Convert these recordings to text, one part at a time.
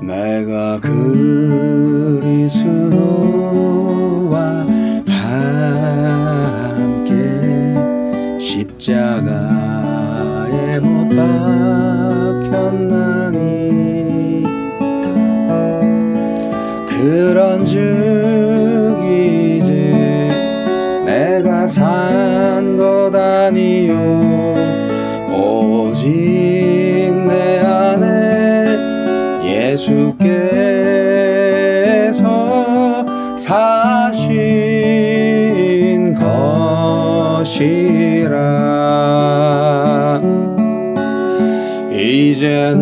내가 그리스도와 함께 십자가에 못 박혔나니 그런즉 이제 내가 산 것 아니요 오직 내 안에 예수께서 사신 것이라. 이제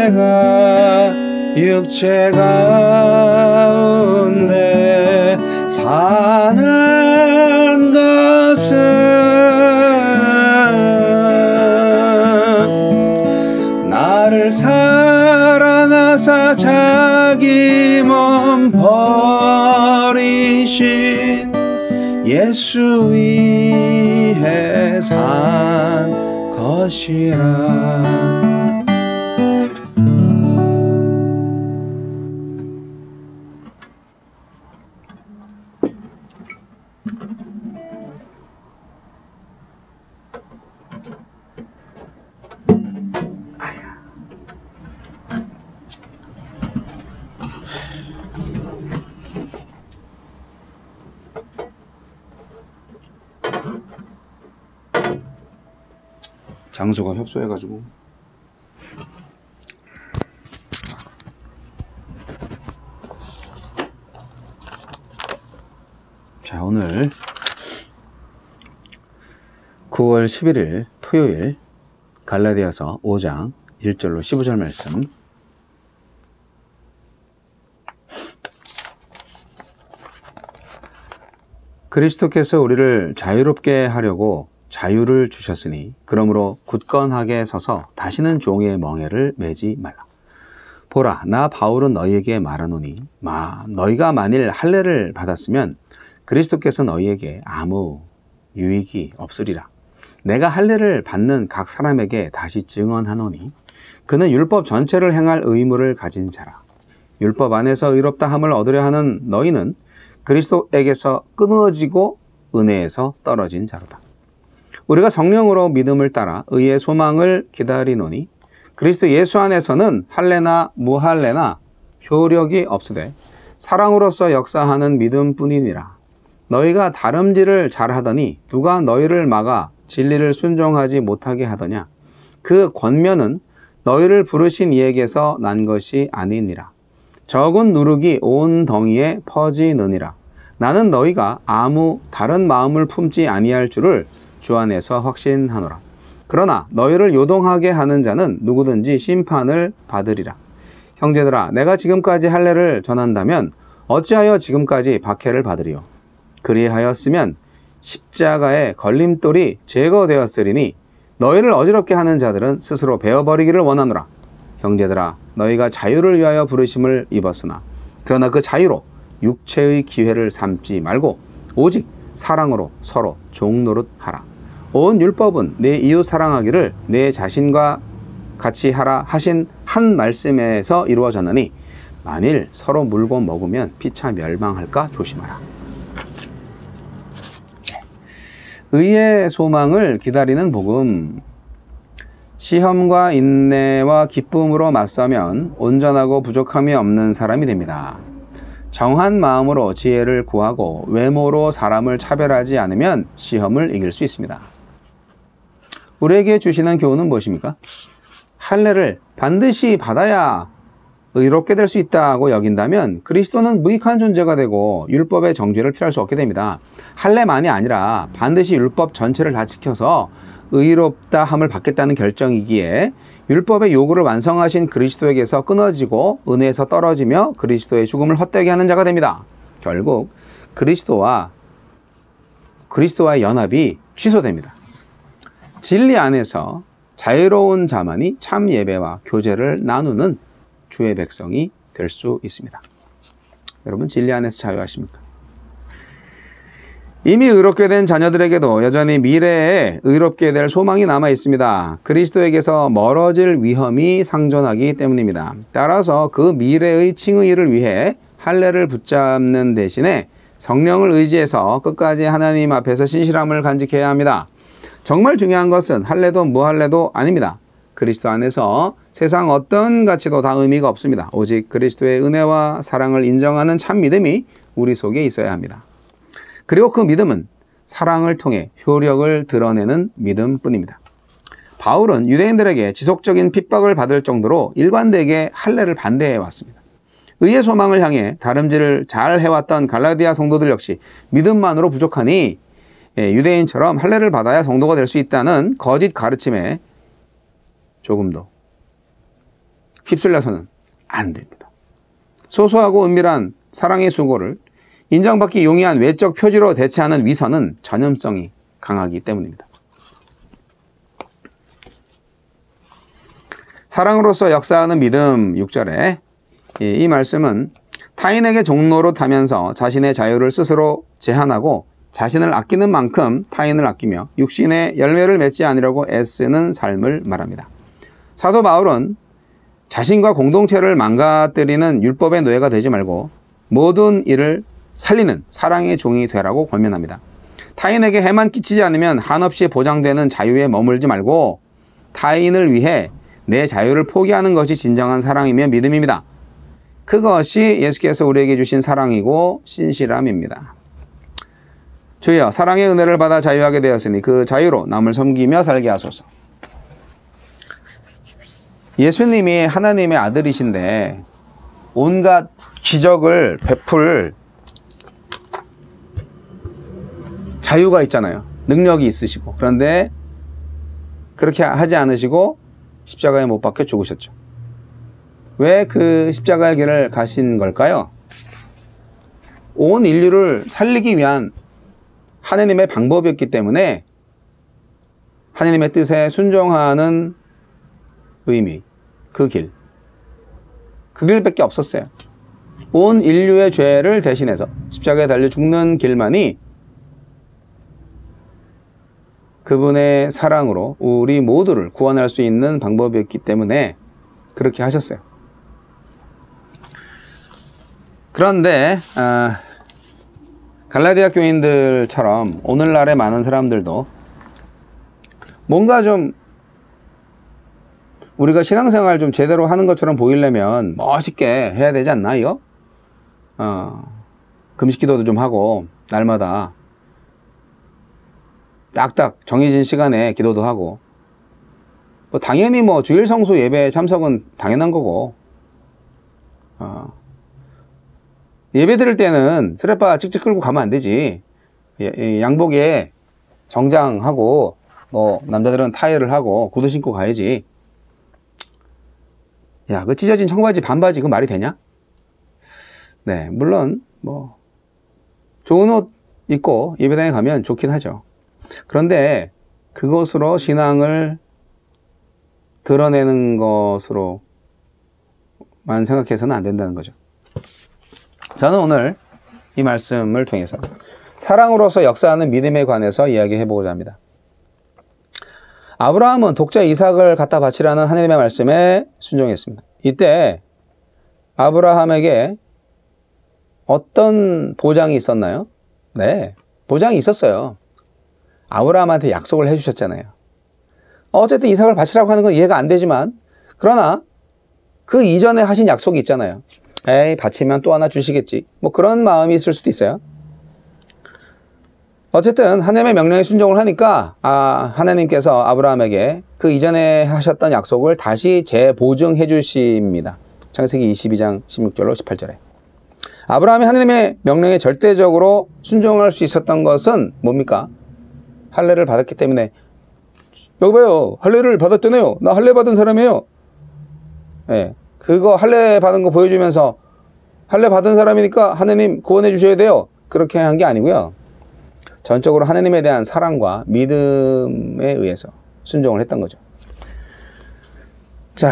내가 육체 가운데 사는 것은 나를 사랑하사 자기 몸 버리신 예수 위해 산 것이라. 장소가 협소해가지고. 자, 오늘 9월 11일 토요일 갈라디아서 5장 1절로 15절 말씀. 그리스도께서 우리를 자유롭게 하려고 자유를 주셨으니 그러므로 굳건하게 서서 다시는 종의 멍에를 매지 말라. 보라, 나 바울은 너희에게 말하노니 너희가 만일 할례를 받았으면 그리스도께서 너희에게 아무 유익이 없으리라. 내가 할례를 받는 각 사람에게 다시 증언하노니 그는 율법 전체를 행할 의무를 가진 자라. 율법 안에서 의롭다 함을 얻으려 하는 너희는 그리스도에게서 끊어지고 은혜에서 떨어진 자로다. 우리가 성령으로 믿음을 따라 의의 소망을 기다리노니 그리스도 예수 안에서는 할례나 무할례나 효력이 없으되 사랑으로서 역사하는 믿음뿐이니라. 너희가 다름질을 잘하더니 누가 너희를 막아 진리를 순종하지 못하게 하더냐. 그 권면은 너희를 부르신 이에게서 난 것이 아니니라. 적은 누룩이 온 덩이에 퍼지느니라. 나는 너희가 아무 다른 마음을 품지 아니할 줄을 주 안에서 확신하노라. 그러나 너희를 요동하게 하는 자는 누구든지 심판을 받으리라. 형제들아, 내가 지금까지 할례를 전한다면 어찌하여 지금까지 박해를 받으리요? 그리하였으면 십자가의 걸림돌이 제거되었으리니 너희를 어지럽게 하는 자들은 스스로 베어버리기를 원하노라. 형제들아, 너희가 자유를 위하여 부르심을 입었으나 그러나 그 자유로 육체의 기회를 삼지 말고 오직 사랑으로 서로 종노릇하라. 온 율법은 내 이웃 사랑하기를 내 자신과 같이 하라 하신 한 말씀에서 이루어졌느니 만일 서로 물고 먹으면 피차 멸망할까 조심하라. 의의 소망을 기다리는 복음. 시험과 인내와 기쁨으로 맞서면 온전하고 부족함이 없는 사람이 됩니다. 정한 마음으로 지혜를 구하고 외모로 사람을 차별하지 않으면 시험을 이길 수 있습니다. 우리에게 주시는 교훈은 무엇입니까? 할례를 반드시 받아야 의롭게 될 수 있다고 여긴다면 그리스도는 무익한 존재가 되고 율법의 정죄를 피할 수 없게 됩니다. 할례만이 아니라 반드시 율법 전체를 다 지켜서 의롭다 함을 받겠다는 결정이기에 율법의 요구를 완성하신 그리스도에게서 끊어지고 은혜에서 떨어지며 그리스도의 죽음을 헛되게 하는 자가 됩니다. 결국 그리스도와의 연합이 취소됩니다. 진리 안에서 자유로운 자만이 참 예배와 교제를 나누는 주의 백성이 될 수 있습니다. 여러분, 진리 안에서 자유하십니까? 이미 의롭게 된 자녀들에게도 여전히 미래에 의롭게 될 소망이 남아 있습니다. 그리스도에게서 멀어질 위험이 상존하기 때문입니다. 따라서 그 미래의 칭의를 위해 할례를 붙잡는 대신에 성령을 의지해서 끝까지 하나님 앞에서 신실함을 간직해야 합니다. 정말 중요한 것은 할례도 무할례도 아닙니다. 그리스도 안에서 세상 어떤 가치도 다 의미가 없습니다. 오직 그리스도의 은혜와 사랑을 인정하는 참 믿음이 우리 속에 있어야 합니다. 그리고 그 믿음은 사랑을 통해 효력을 드러내는 믿음뿐입니다. 바울은 유대인들에게 지속적인 핍박을 받을 정도로 일관되게 할례를 반대해 왔습니다. 의의 소망을 향해 다름질을 잘 해왔던 갈라디아 성도들 역시 믿음만으로 부족하니 유대인처럼 할례를 받아야 성도가 될 수 있다는 거짓 가르침에 조금도 휩쓸려서는 안 됩니다. 소소하고 은밀한 사랑의 수고를 인정받기 용이한 외적 표지로 대체하는 위선은 전염성이 강하기 때문입니다. 사랑으로서 역사하는 믿음 6절에 이 말씀은 타인에게 종로로 타면서 자신의 자유를 스스로 제한하고 자신을 아끼는 만큼 타인을 아끼며 육신의 열매를 맺지 않으려고 애쓰는 삶을 말합니다. 사도 바울은 자신과 공동체를 망가뜨리는 율법의 노예가 되지 말고 모든 일을 살리는 사랑의 종이 되라고 권면합니다. 타인에게 해만 끼치지 않으면 한없이 보장되는 자유에 머물지 말고 타인을 위해 내 자유를 포기하는 것이 진정한 사랑이며 믿음입니다. 그것이 예수께서 우리에게 주신 사랑이고 신실함입니다. 주여, 사랑의 은혜를 받아 자유하게 되었으니 그 자유로 남을 섬기며 살게 하소서. 예수님이 하나님의 아들이신데 온갖 기적을 베풀 자유가 있잖아요. 능력이 있으시고. 그런데 그렇게 하지 않으시고 십자가에 못 박혀 죽으셨죠. 왜 그 십자가의 길을 가신 걸까요? 온 인류를 살리기 위한 하나님의 방법이었기 때문에 하나님의 뜻에 순종하는 의미, 그 길밖에 없었어요. 온 인류의 죄를 대신해서 십자가에 달려 죽는 길만이 그분의 사랑으로 우리 모두를 구원할 수 있는 방법이었기 때문에 그렇게 하셨어요. 그런데 갈라디아 교인들처럼 오늘날의 많은 사람들도 뭔가 좀 우리가 신앙생활 좀 제대로 하는 것처럼 보이려면 멋있게 해야 되지 않나, 이거? 금식 기도도 좀 하고 날마다 딱딱 정해진 시간에 기도도 하고 뭐 당연히 뭐 주일 성수 예배 참석은 당연한 거고 예배 드릴 때는 스레빠 찍찍 끌고 가면 안 되지. 양복에 정장하고 뭐 남자들은 타이를 하고 구두 신고 가야지. 야, 그 찢어진 청바지 반바지 그 말이 되냐? 네, 물론 뭐 좋은 옷 입고 예배당에 가면 좋긴 하죠. 그런데 그것으로 신앙을 드러내는 것으로만 생각해서는 안 된다는 거죠. 저는 오늘 이 말씀을 통해서 사랑으로서 역사하는 믿음에 관해서 이야기해 보고자 합니다. 아브라함은 독자 이삭을 갖다 바치라는 하나님의 말씀에 순종했습니다. 이때 아브라함에게 어떤 보장이 있었나요? 네, 보장이 있었어요. 아브라함한테 약속을 해주셨잖아요. 어쨌든 이삭을 바치라고 하는 건 이해가 안 되지만, 그러나 그 이전에 하신 약속이 있잖아요. 에이, 바치면 또 하나 주시겠지. 뭐 그런 마음이 있을 수도 있어요. 어쨌든 하나님의 명령에 순종을 하니까 하나님께서 아브라함에게 그 이전에 하셨던 약속을 다시 재보증해 주십니다. 창세기 22장 16절로 18절에. 아브라함이 하나님의 명령에 절대적으로 순종할 수 있었던 것은 뭡니까? 할례를 받았기 때문에. 여기 봐요, 할례를 받았잖아요. 나 할례 받은 사람이에요. 네, 그거 할례 받은 거 보여주면서 할례 받은 사람이니까 하나님 구원해 주셔야 돼요. 그렇게 한 게 아니고요. 전적으로 하나님에 대한 사랑과 믿음에 의해서 순종을 했던 거죠. 자,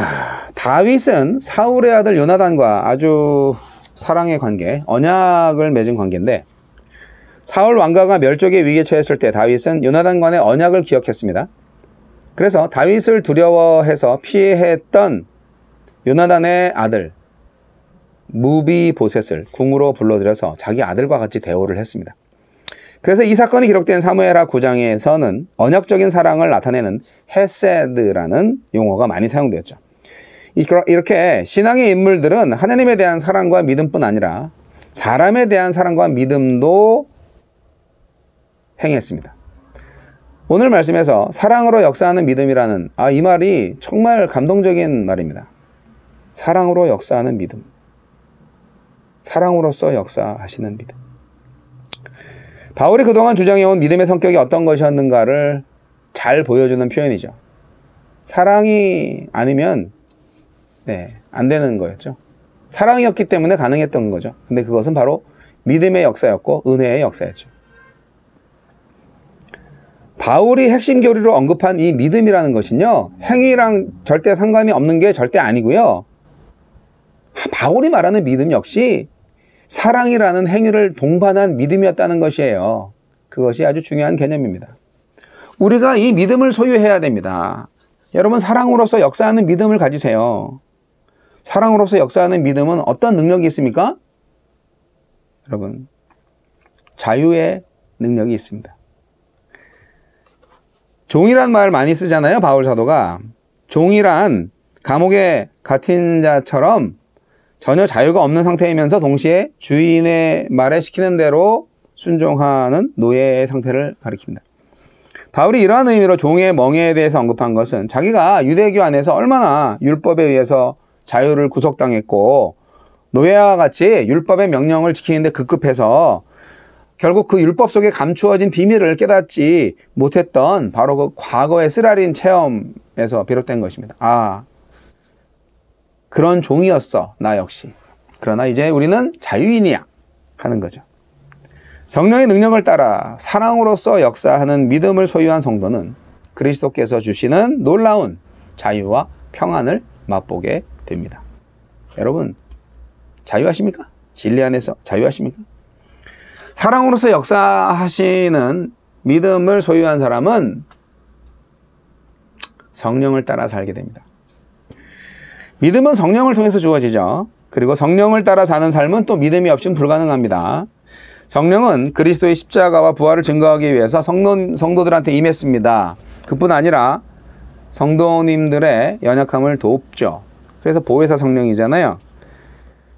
다윗은 사울의 아들 요나단과 아주 사랑의 관계, 언약을 맺은 관계인데 사울 왕가가 멸족의 위기에 처했을 때 다윗은 요나단과의 언약을 기억했습니다. 그래서 다윗을 두려워해서 피했던 요나단의 아들 무비보셋을 궁으로 불러들여서 자기 아들과 같이 대우를 했습니다. 그래서 이 사건이 기록된 사무엘하 9장에서는 언약적인 사랑을 나타내는 헤세드라는 용어가 많이 사용되었죠. 이렇게 신앙의 인물들은 하나님에 대한 사랑과 믿음뿐 아니라 사람에 대한 사랑과 믿음도 행했습니다. 오늘 말씀에서 사랑으로 역사하는 믿음이라는 이 말이 정말 감동적인 말입니다. 사랑으로 역사하는 믿음. 사랑으로서 역사하시는 믿음. 바울이 그동안 주장해온 믿음의 성격이 어떤 것이었는가를 잘 보여주는 표현이죠. 사랑이 아니면 안 되는 거였죠. 사랑이었기 때문에 가능했던 거죠. 근데 그것은 바로 믿음의 역사였고 은혜의 역사였죠. 바울이 핵심 교리로 언급한 이 믿음이라는 것은요, 행위랑 절대 상관이 없는 게 절대 아니고요. 바울이 말하는 믿음 역시 사랑이라는 행위를 동반한 믿음이었다는 것이에요. 그것이 아주 중요한 개념입니다. 우리가 이 믿음을 소유해야 됩니다. 여러분, 사랑으로서 역사하는 믿음을 가지세요. 사랑으로서 역사하는 믿음은 어떤 능력이 있습니까? 여러분, 자유의 능력이 있습니다. 종이란 말 많이 쓰잖아요, 바울 사도가. 종이란 감옥에 갇힌 자처럼 전혀 자유가 없는 상태이면서 동시에 주인의 말에 시키는 대로 순종하는 노예의 상태를 가리킵니다. 바울이 이러한 의미로 종의 멍에에 대해서 언급한 것은 자기가 유대교 안에서 얼마나 율법에 의해서 자유를 구속당했고 노예와 같이 율법의 명령을 지키는데 급급해서 결국 그 율법 속에 감추어진 비밀을 깨닫지 못했던 바로 그 과거의 쓰라린 체험에서 비롯된 것입니다. 그런 종이었어, 나 역시. 그러나 이제 우리는 자유인이야 하는 거죠. 성령의 능력을 따라 사랑으로서 역사하는 믿음을 소유한 성도는 그리스도께서 주시는 놀라운 자유와 평안을 맛보게 됩니다. 여러분, 자유하십니까? 진리 안에서 자유하십니까? 사랑으로서 역사하시는 믿음을 소유한 사람은 성령을 따라 살게 됩니다. 믿음은 성령을 통해서 주어지죠. 그리고 성령을 따라 사는 삶은 또 믿음이 없이는 불가능합니다. 성령은 그리스도의 십자가와 부활을 증거하기 위해서 성도들한테 임했습니다. 그뿐 아니라 성도님들의 연약함을 돕죠. 그래서 보혜사 성령이잖아요.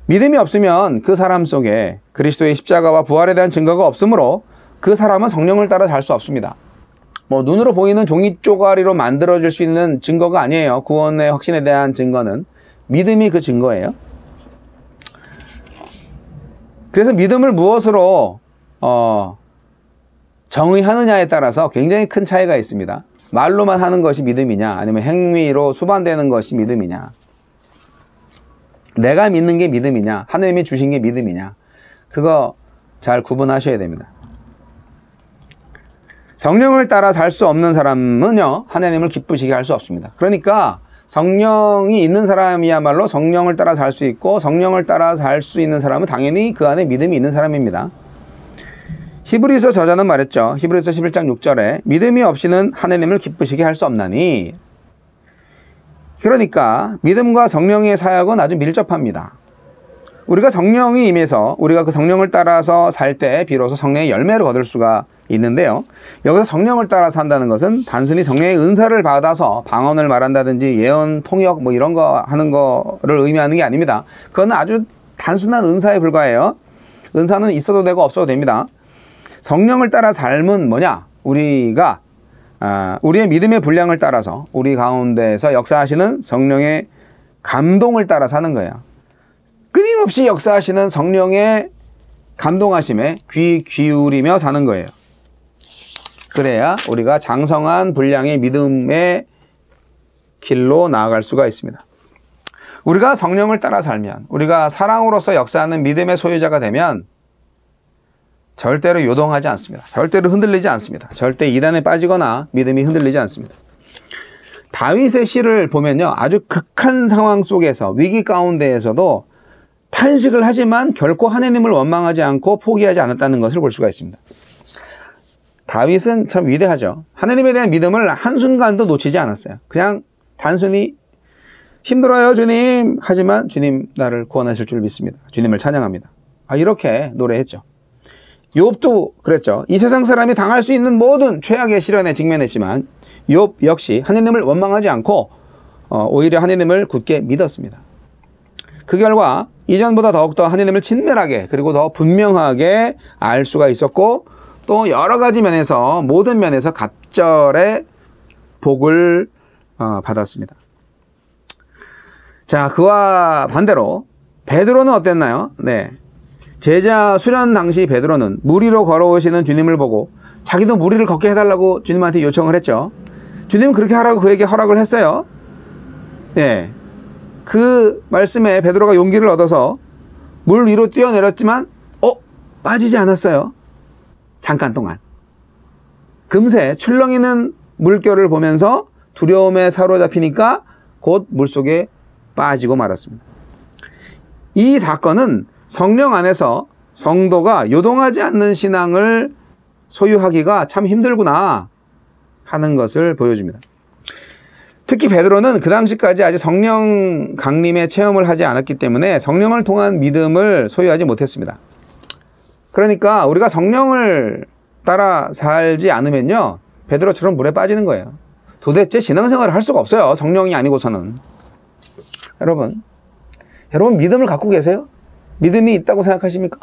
믿음이 없으면 그 사람 속에 그리스도의 십자가와 부활에 대한 증거가 없으므로 그 사람은 성령을 따라 살 수 없습니다. 눈으로 보이는 종이 쪼가리로 만들어질 수 있는 증거가 아니에요. 구원의 확신에 대한 증거는 믿음이 그 증거예요. 그래서 믿음을 무엇으로 정의하느냐에 따라서 굉장히 큰 차이가 있습니다. 말로만 하는 것이 믿음이냐, 아니면 행위로 수반되는 것이 믿음이냐, 내가 믿는 게 믿음이냐, 하나님이 주신 게 믿음이냐, 그거 잘 구분하셔야 됩니다. 성령을 따라 살 수 없는 사람은요, 하나님을 기쁘시게 할 수 없습니다. 그러니까 성령이 있는 사람이야말로 성령을 따라 살 수 있고, 성령을 따라 살 수 있는 사람은 당연히 그 안에 믿음이 있는 사람입니다. 히브리서 저자는 말했죠. 히브리서 11장 6절에 믿음이 없이는 하나님을 기쁘시게 할 수 없나니. 그러니까 믿음과 성령의 사역은 아주 밀접합니다. 우리가 성령이 임해서 우리가 그 성령을 따라서 살 때 비로소 성령의 열매를 거둘 수가 있는데요. 여기서 성령을 따라 산다는 것은 단순히 성령의 은사를 받아서 방언을 말한다든지 예언, 통역 이런 거 하는 거를 의미하는 게 아닙니다. 그건 아주 단순한 은사에 불과해요. 은사는 있어도 되고 없어도 됩니다. 성령을 따라 삶은 뭐냐? 우리가 우리의 믿음의 분량을 따라서 우리 가운데서 역사하시는 성령의 감동을 따라 사는 거예요. 끊임없이 역사하시는 성령의 감동하심에 귀 기울이며 사는 거예요. 그래야 우리가 장성한 분량의 믿음의 길로 나아갈 수가 있습니다. 우리가 성령을 따라 살면, 우리가 사랑으로서 역사하는 믿음의 소유자가 되면 절대로 요동하지 않습니다. 절대로 흔들리지 않습니다. 절대 이단에 빠지거나 믿음이 흔들리지 않습니다. 다윗의 시를 보면요, 아주 극한 상황 속에서, 위기 가운데에서도 탄식을 하지만 결코 하나님을 원망하지 않고 포기하지 않았다는 것을 볼 수가 있습니다. 다윗은 참 위대하죠. 하나님에 대한 믿음을 한순간도 놓치지 않았어요. 그냥 단순히 힘들어요 주님, 하지만 주님 나를 구원하실 줄 믿습니다. 주님을 찬양합니다. 이렇게 노래했죠. 욥도 그랬죠. 이 세상 사람이 당할 수 있는 모든 최악의 시련에 직면했지만 욥 역시 하나님을 원망하지 않고 오히려 하나님을 굳게 믿었습니다. 그 결과 이전보다 더욱더 하나님을 친밀하게 그리고 더 분명하게 알 수가 있었고, 또 여러 가지 면에서, 모든 면에서 갑절의 복을 받았습니다. 자, 그와 반대로 베드로는 어땠나요? 네, 제자 수련 당시 베드로는 물 위로 걸어오시는 주님을 보고 자기도 물 위를 걷게 해달라고 주님한테 요청을 했죠. 주님은 그렇게 하라고 그에게 허락을 했어요. 네, 그 말씀에 베드로가 용기를 얻어서 물 위로 뛰어내렸지만 빠지지 않았어요. 잠깐 동안. 금세 출렁이는 물결을 보면서 두려움에 사로잡히니까 곧 물속에 빠지고 말았습니다. 이 사건은 성령 안에서 성도가 요동하지 않는 신앙을 소유하기가 참 힘들구나 하는 것을 보여줍니다. 특히 베드로는 그 당시까지 아직 성령 강림의 체험을 하지 않았기 때문에 성령을 통한 믿음을 소유하지 못했습니다. 그러니까 우리가 성령을 따라 살지 않으면요, 베드로처럼 물에 빠지는 거예요. 도대체 신앙생활을 할 수가 없어요. 성령이 아니고서는. 여러분 믿음을 갖고 계세요? 믿음이 있다고 생각하십니까?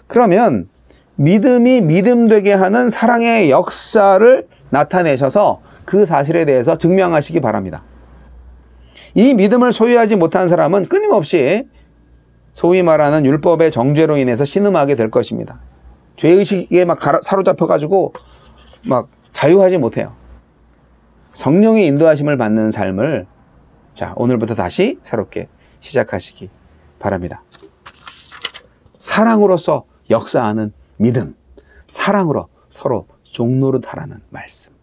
그러면 믿음이 믿음되게 하는 사랑의 역사를 나타내셔서 그 사실에 대해서 증명하시기 바랍니다. 이 믿음을 소유하지 못한 사람은 끊임없이 소위 말하는 율법의 정죄로 인해서 신음하게 될 것입니다. 죄의식에 막 사로잡혀가지고 막 자유하지 못해요. 성령의 인도하심을 받는 삶을 자, 오늘부터 다시 새롭게 시작하시기 바랍니다. 사랑으로서 역사하는 믿음, 사랑으로 서로 종노릇하라는 말씀.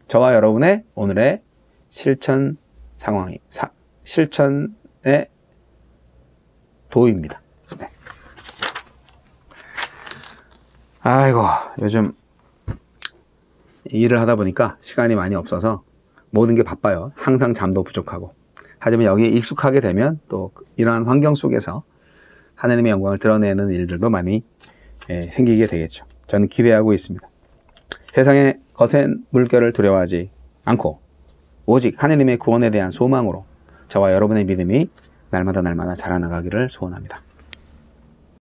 저와 여러분의 오늘의 실천 상황이 실천의 도입니다. 네. 아이고, 요즘 일을 하다 보니까 시간이 많이 없어서 모든 게 바빠요. 항상 잠도 부족하고. 하지만 여기에 익숙하게 되면 또 이러한 환경 속에서 하나님의 영광을 드러내는 일들도 많이 생기게 되겠죠. 저는 기대하고 있습니다. 세상의 거센 물결을 두려워하지 않고 오직 하나님의 구원에 대한 소망으로 저와 여러분의 믿음이 날마다 자라나가기를 소원합니다.